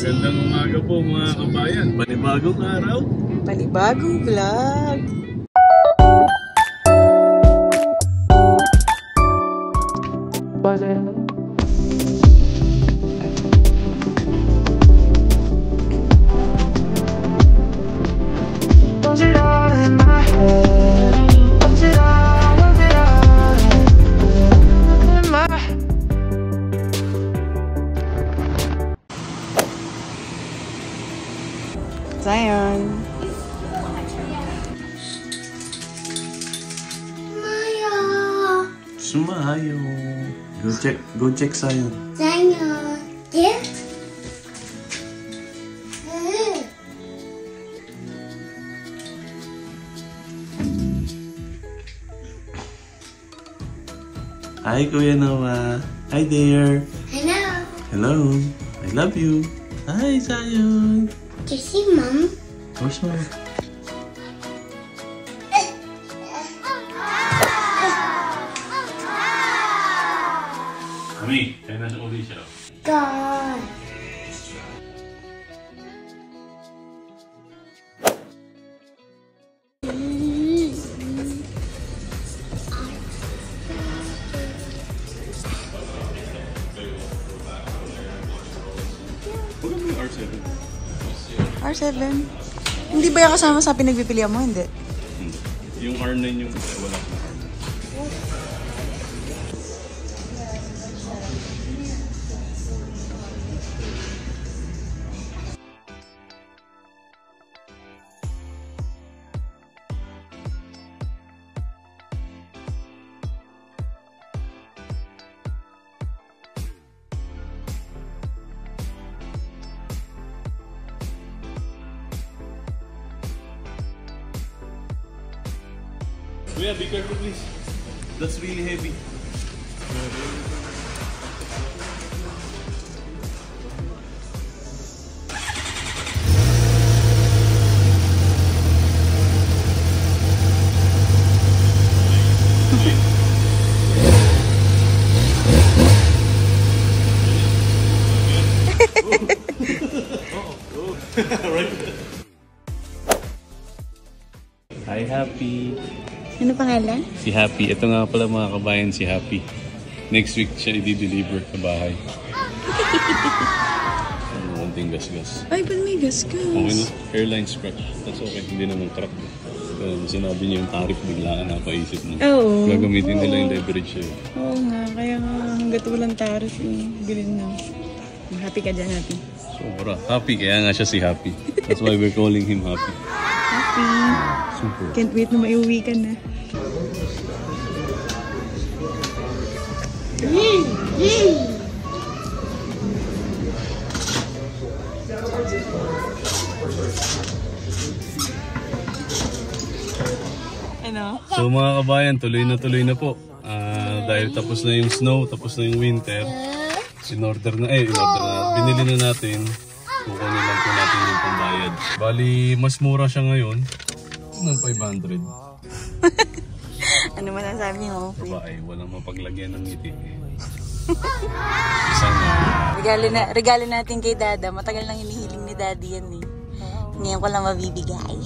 Gandang umaga po mga kabayan. Panibagong araw. Panibagong vlog. Zion. Sumayo. Go check Zion. Zion. Gift. Hi Kuya Noah. Hi there. Hello. Hello. I love you. Hi Zion. Kissy, Mom. Where's Mama? Mami, kaya nasa uli siya. God. Wala mo yung R7? R7. Hindi ba yung kasama sa pinagpipilian mo? Hindi. Yung R9 yung wala na R9. Kuya, be careful please. That's really heavy. Hi, Happy. Ano pangalan? Si Happy. Ito nga pala mga kabayan, si Happy. Next week siya i-deliver sa bahay. Konting gas-gas. Ay, ba't may gas-gas? Okay na. Airline scratch. That's okay. Hindi naman crack. Sinabi niya yung tariff, biglaan napaisip mo. Oo. Gagamitin nila yung leverage siya. Oo nga. Kaya nga hanggat walang tarif eh. Bilhin na. Happy ka dyan, Happy. Sobra. Happy. Kaya nga siya si Happy. That's why we're calling him Happy. Happy. Super. Can't wait na maiuwi ka na. Ano? So mga kabayan, tuloy na po. Dahil tapos na yung snow, tapos na yung winter. Binili na natin. Kukunin lang po natin yung pambayad. Bali, mas mura siya ngayon ng 500. Ano man ang sabi mo? Babae, walang mapaglagyan ng ngiti. Regalo natin kay Dada. Matagal nang hinihiling ni Daddy yan eh. Ngayon ko lang mabibigay.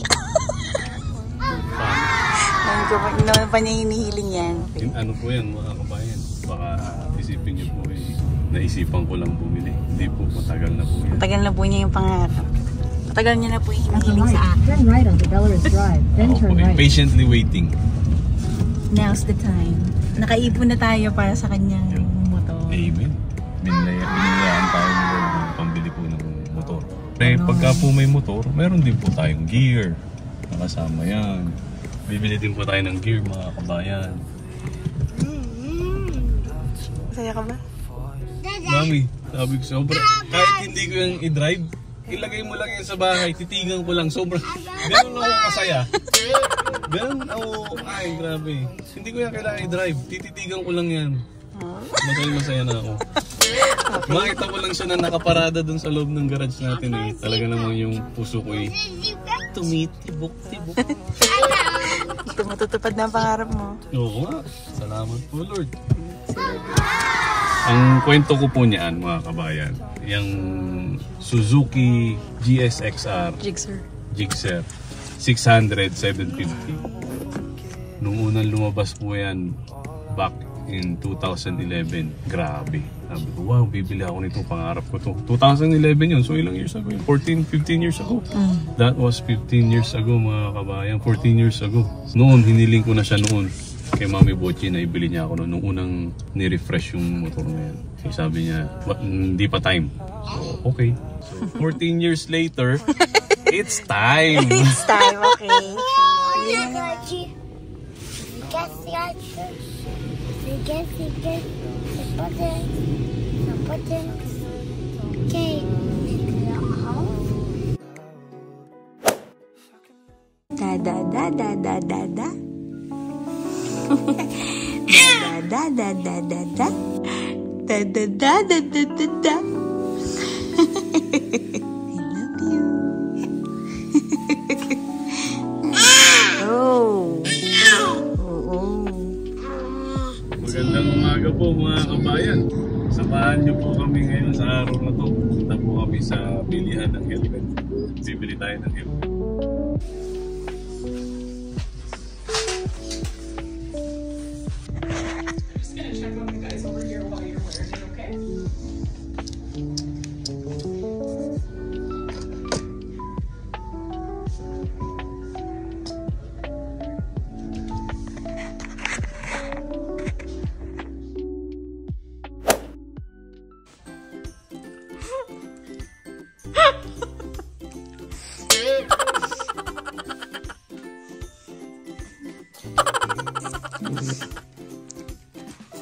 Ngayon pa niya hinihiling yan. Ano po yan mga kabayan? Baka isipin niyo po naisipan ko lang bumili. Hindi po, matagal na po yan. Matagal na po niya yung pangarap. Matagal niya na po yung hinihiling sa akin. Turn right onto Belarus Drive, then Ako turn po, right. patiently waiting. Now's the time. Nakaipon na tayo para sa kanyang motor. Amen. Binilayaan tayo ng Lord ng pambili po ng motor. Pagka po may motor, meron din po tayong gear. Nakasama yan. Bibili din po tayo ng gear mga kabayan. Masaya ka ba? Mami, sabi ko sobra. Kahit hindi ko yung i-drive, ilagay mo lang yan sa bahay, titigan ko lang. Sobrang, ganun ako kasaya. Ganun ako, ay grabe. Hindi ko yan kailangan i-drive, tititigan ko lang yan. Masaya na ako. Makita ko lang siya na nakaparada dun sa loob ng garage natin eh. Talaga naman yung puso ko eh. Tumitibok-tibok. Ito matutupad na ang pangarap mo. Oo nga. Salamat po Lord. Ang kwento ko po niyan, mga kabayan, yung Suzuki GSXR Gixxer 600, 750. Nung unang lumabas po yan, back in 2011, grabe. Sabi ko, wow, bibili ako nito, pangarap ko to. 2011 yun, so ilang years ago? 14, 15 years ago. That was 15 years ago, mga kabayan, 14 years ago. Noon, hiniling ko na siya noon kay Mami Bochi na ibili niya ako noon, nung unang ni-refresh yung motor na yan. Sabi niya, hindi pa time. So, okay. So, 14 years later, it's time! It's time, okay. Da da da da da da da. Da da da da da. Da da da da da da da. I love you. Oh. Oh. Magandang umaga po, mga kabayan. Samahan niyo po kami ngayon sa araw na to. Punta po kami sa bilihan ng helmet. Bibili tayo ng helmet.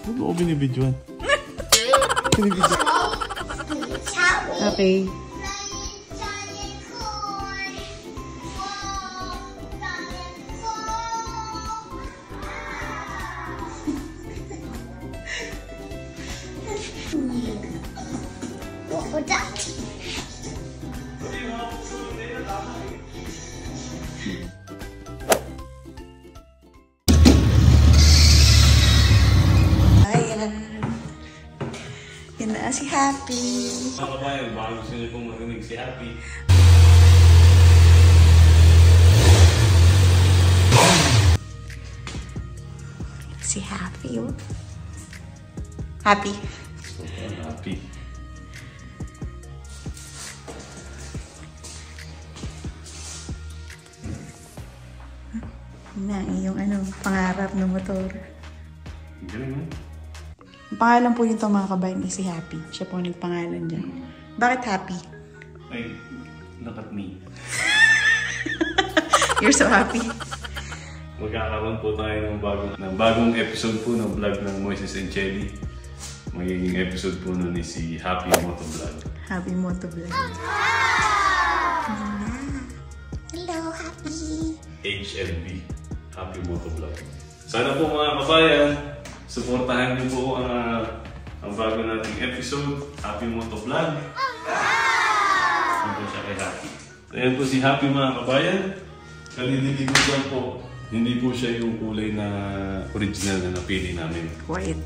Ano ko binibidyoan? Okay. Yan na si Happy. Mga kabayan, baka gusto niyo pong marinig si Happy. Si Happy, oh. Happy. Sobrang happy. Na, yung pangarap ng motor. Galing mo. Ang pangalan po yun to, mga kabayan, is si Happy. Siya po nagpangalan dyan. Bakit Happy? Ay, look at me. You're so happy. Magkakaroon po tayo ng bagong episode po ng vlog ng Moises and Chelly. Magiging episode po nun is si Happy Motovlog. Happy Motovlog. Hello, Happy. HMB. Happy Motovlog. Sana po, mga kabayan, suportahan niyo po ang bago nating episode, Happy Motovlog. Saan po siya kay Happy? So, ayan po si Happy, mga kabayan. Kalililig ko lang po. Hindi po siya yung kulay na original na napili namin. White.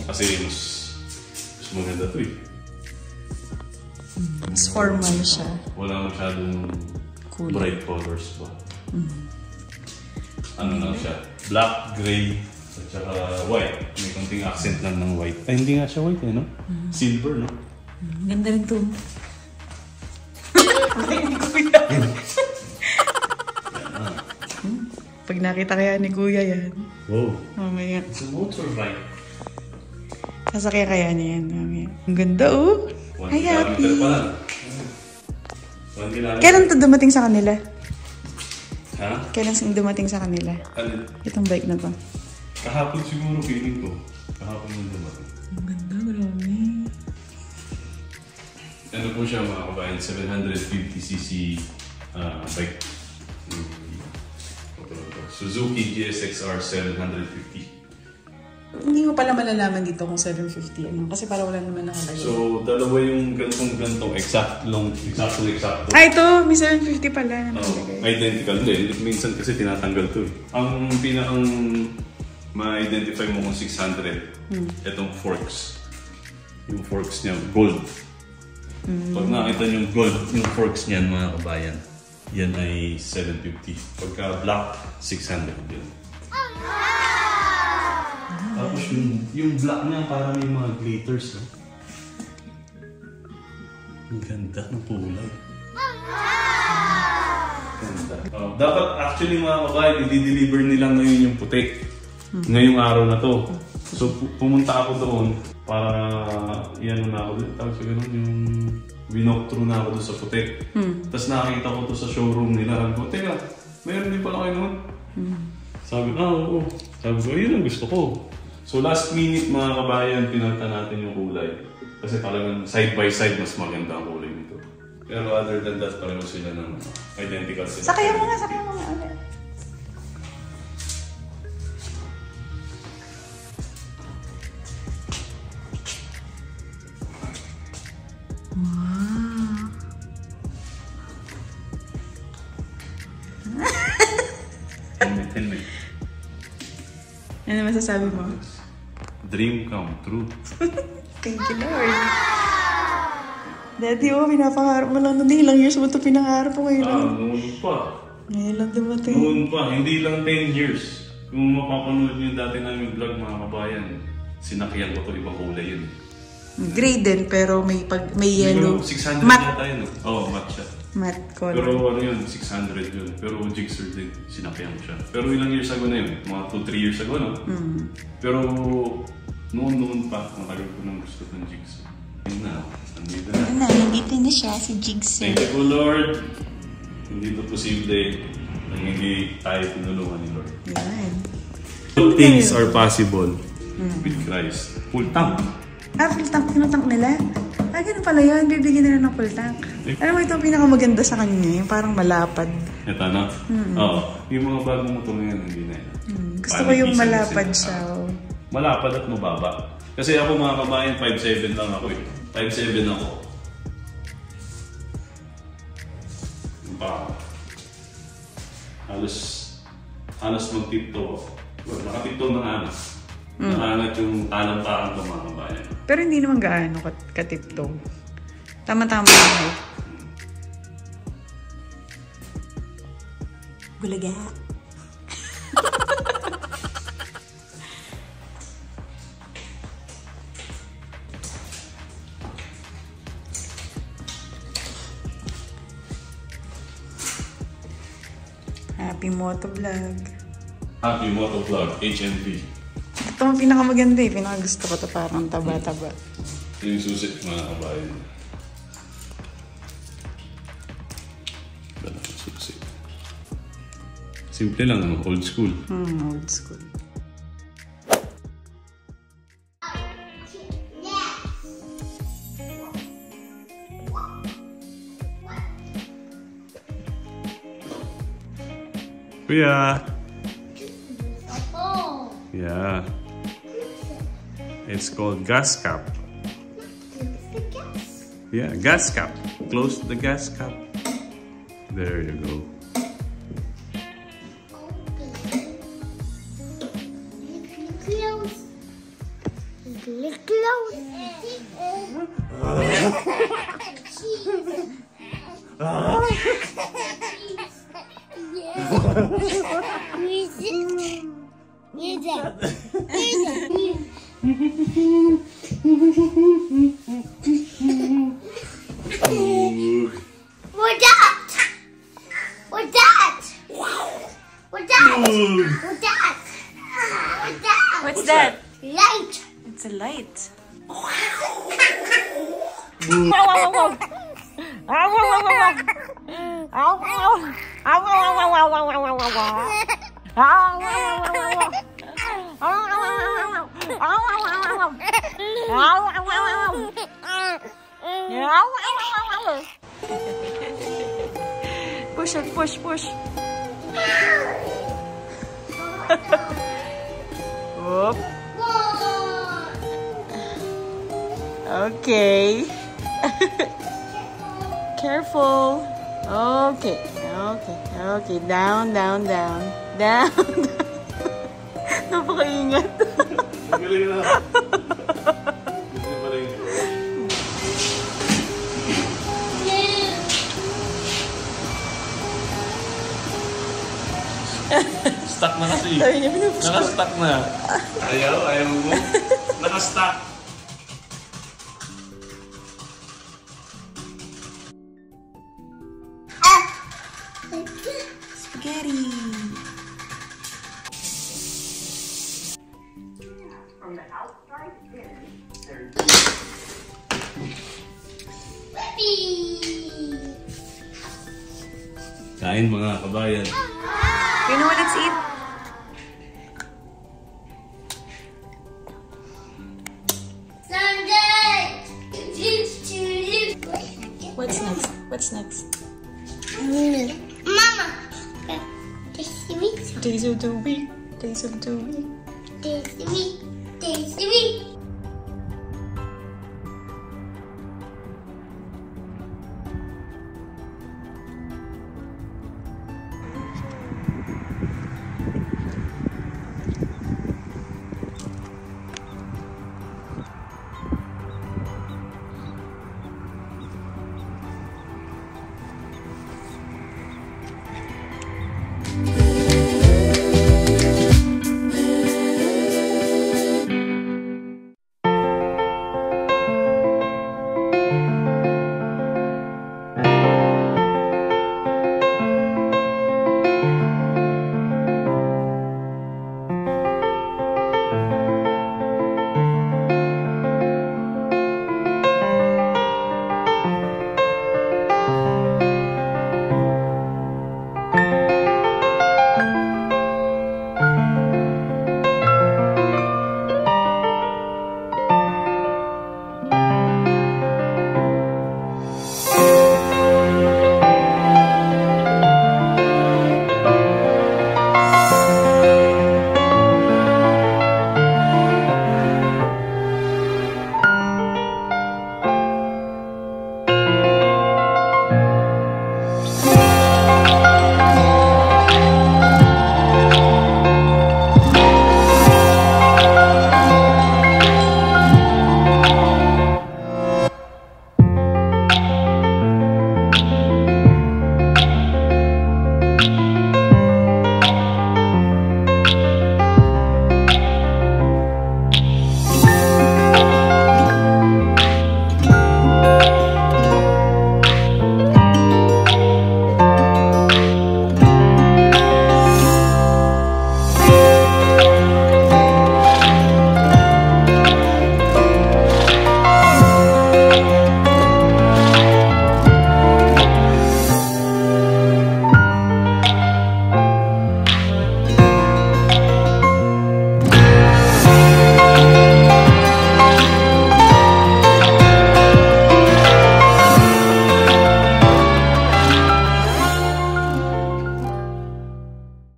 Kasi mas maganda to eh. Mas formal siya. Wala masyadong bright colors ba. Ano lang siya? Black, gray, at saka white. May konting accent lang ng white. Ay, hindi nga siya white eh, no? Silver, no? Ganda rin to. Pag nakita kaya ni Kuya yan. Wow. Mamaya. It's a motorbike. Sasakyan kaya niya yan. Mamaya. Ang ganda, oh. 1 Hi, Happy. kilometer pa lang. 1 kilometer. Kailan to dumating sa kanila? Ha? Kailan dumating sa kanila? Ano? Itong bike na to. Kahapon siguro feeling ko. Kahapon yung dumating. Ang ganda, grabe. Ano po siya, mga kabayan? 750cc bike. Suzuki GSXR 750. Hindi mo pala malalaman dito kung 750 ano. Kasi para wala naman nakalagay. So, dalawa yung gantong eksakto. Ah, ito! May 750 pala. Identical. Hindi. Minsan kasi tinatanggal to eh. Ang pinakang ma-identify mo kung 600, itong forks. Yung forks niya, gold. Pag nakita niyo yung gold, yung forks niyan mga kabayan, yan ay 750. Pagka black, 600 yun. Tapos yung black niya parang may mga glitters. Ang ganda ng kulay. Ganda. Dapat actually mga kabayan, i-deliver nila ngayon yung puti. Ngayong araw na to. So pumunta ako doon para yan na ako. Tapos gano'n yung winok through na ako doon sa puti. Tapos nakakita ko to sa showroom nila. Sabi ko, teka, mayroon din pala kayo noon. Sabi ko, oo. Sabi ko, yun ang gusto ko. So last minute mga kabayan, pinalta natin yung kulay. Kasi talagang side by side mas maganda ang kulay nito. Pero other than that, pareho sila ng identical sila. Sakay mo nga ulit. Wow. Helmet. Ano masasabi mo? Dream come true. Thank you, Lord. Daddy, pinapangarap mo lang. Ilang years mo ito pinangarap mo ngayon. Noon pa. Ngayon lang dumating. Noon pa. Hindi lang 10 years. Kung mapapanood nyo yung dati namin vlog mga kabayan, sinakyan ko ito ibang kulay yun. Gray din, pero may yellow. 600 matte. yata yun. Oo, matte siya. Matte color. Pero ano yun, 600 yun. Pero jigsaw din, sinakyan ko siya. Pero ilang years ago na yun, mga 2-3 years ago, no? Pero noon pa, matagal ko nang gusto ng jigsaw. Yun na, nandito na. Nandito na siya, si Jigsaw. Thank you, Lord. Hindi ito posible nang hindi tayo tinulungan ni Lord. Yan. All things are possible with Christ. Full tank. Full tank, tinutang nila. Ganun pala yun. Bibigyan nila ng full tank. Alam mo, ito ang pinakamaganda sa kanya. Yung parang malapad. Ito na? Oo. Yung mga bagong motor ngayon, hindi na yan. Gusto ko yung malapad siya. Malapad at mababa. Kasi ako mga kabayan, 5'7 lang ako eh. 5'7 ako. Halos mag-tiptoe ako. Well, nakatiptoe na nga. Nakaangat yung talang-talang ko mga kabayan. Pero hindi naman gaano katiptong. Tama-tama lang. Bulaga. Happy Motovlog. Happy Motovlog, HNV. Ito ang pinakamaganda eh. Pinakagusto ko ito parang taba-taba. Ito yung susit mga kabayan. Ganda yung susit. Simple lang, no? Old school. Old school. Kuya! Yeah. It's called gas cap. Yeah, gas cap. Close the gas cap. There you go. What's that? Light. It's a light. Push it, push, push. Whoop. Okay. Careful. Okay. Okay. Okay. Down, down, down. Down. Napakaingat. Galing na. Stuck na kasi. Sabi niya, pinupush ko. Naka-stuck na. Ayaw mo. Naka-stuck. Spaghetti. Kain mga kabayan. You know what? Let's eat. Sunday. What's next? What's next? Mama. Taste me. Days of the week. Days of the week. Taste me. Taste me.